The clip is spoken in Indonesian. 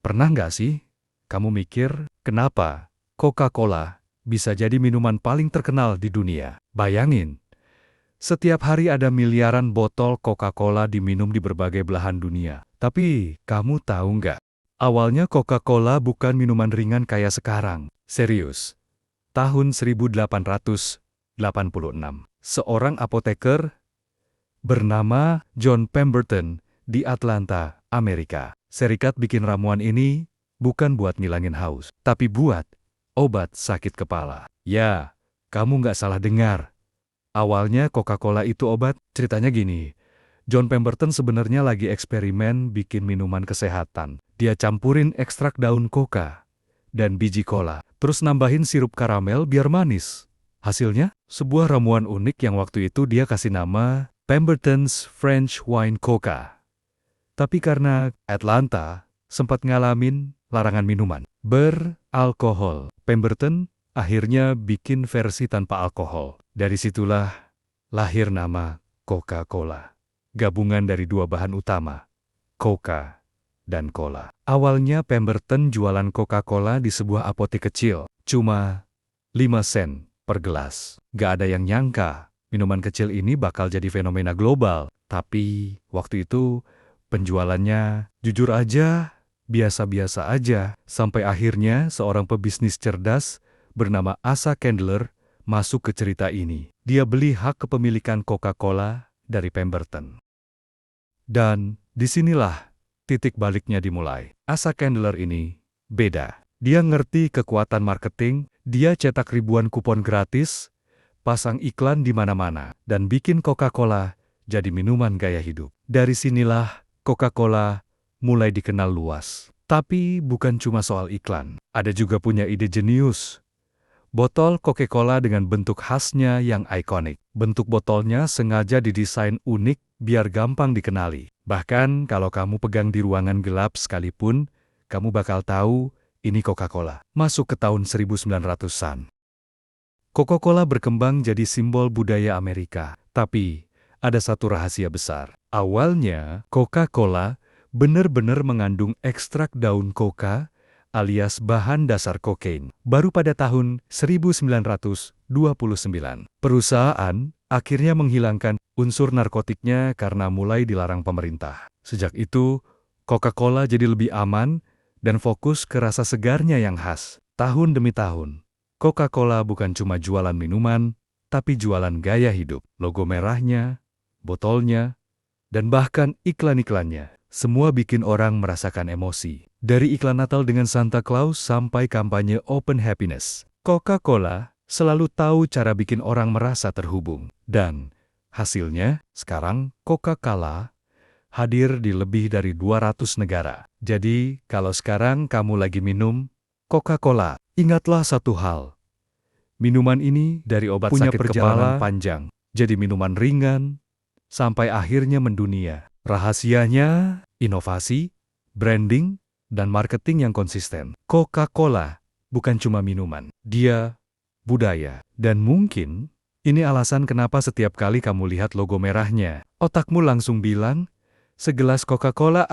Pernah nggak sih kamu mikir kenapa Coca-Cola bisa jadi minuman paling terkenal di dunia? Bayangin, setiap hari ada miliaran botol Coca-Cola diminum di berbagai belahan dunia. Tapi kamu tahu nggak? Awalnya Coca-Cola bukan minuman ringan kayak sekarang. Serius, tahun 1886, seorang apoteker bernama John Pemberton di Atlanta, Amerika Serikat bikin ramuan ini bukan buat ngilangin haus, tapi buat obat sakit kepala. Ya, kamu nggak salah dengar. Awalnya Coca-Cola itu obat. Ceritanya gini, John Pemberton sebenarnya lagi eksperimen bikin minuman kesehatan. Dia campurin ekstrak daun coca dan biji cola, terus nambahin sirup karamel biar manis. Hasilnya, sebuah ramuan unik yang waktu itu dia kasih nama Pemberton's French Wine Coca. Tapi karena Atlanta sempat ngalamin larangan minuman beralkohol, Pemberton akhirnya bikin versi tanpa alkohol. Dari situlah lahir nama Coca-Cola. Gabungan dari dua bahan utama, Coca dan Cola. Awalnya Pemberton jualan Coca-Cola di sebuah apotek kecil, cuma 5 sen per gelas. Gak ada yang nyangka minuman kecil ini bakal jadi fenomena global. Tapi waktu itu penjualannya jujur aja, biasa-biasa aja. Sampai akhirnya seorang pebisnis cerdas bernama Asa Candler masuk ke cerita ini. Dia beli hak kepemilikan Coca-Cola dari Pemberton. Dan disinilah titik baliknya dimulai. Asa Candler ini beda. Dia ngerti kekuatan marketing, dia cetak ribuan kupon gratis, pasang iklan di mana-mana, dan bikin Coca-Cola jadi minuman gaya hidup. Dari sinilah Coca-Cola mulai dikenal luas. Tapi bukan cuma soal iklan. Ada juga punya ide jenius. Botol Coca-Cola dengan bentuk khasnya yang ikonik. Bentuk botolnya sengaja didesain unik biar gampang dikenali. Bahkan kalau kamu pegang di ruangan gelap sekalipun, kamu bakal tahu ini Coca-Cola. Masuk ke tahun 1900-an. Coca-Cola berkembang jadi simbol budaya Amerika. Tapi ada satu rahasia besar. Awalnya, Coca-Cola benar-benar mengandung ekstrak daun coca alias bahan dasar kokain. Baru pada tahun 1929, perusahaan akhirnya menghilangkan unsur narkotiknya karena mulai dilarang pemerintah. Sejak itu, Coca-Cola jadi lebih aman dan fokus ke rasa segarnya yang khas. Tahun demi tahun, Coca-Cola bukan cuma jualan minuman, tapi jualan gaya hidup. Logo merahnya, botolnya, dan bahkan iklan-iklannya. Semua bikin orang merasakan emosi. Dari iklan Natal dengan Santa Claus sampai kampanye Open Happiness, Coca-Cola selalu tahu cara bikin orang merasa terhubung. Dan hasilnya, sekarang Coca-Cola hadir di lebih dari 200 negara. Jadi, kalau sekarang kamu lagi minum Coca-Cola, ingatlah satu hal. Minuman ini dari obat punya sakit perjalanan kepala panjang, jadi minuman ringan, sampai akhirnya mendunia. Rahasianya, inovasi, branding, dan marketing yang konsisten. Coca-Cola bukan cuma minuman, dia budaya. Dan mungkin ini alasan kenapa setiap kali kamu lihat logo merahnya, otakmu langsung bilang, segelas Coca-Cola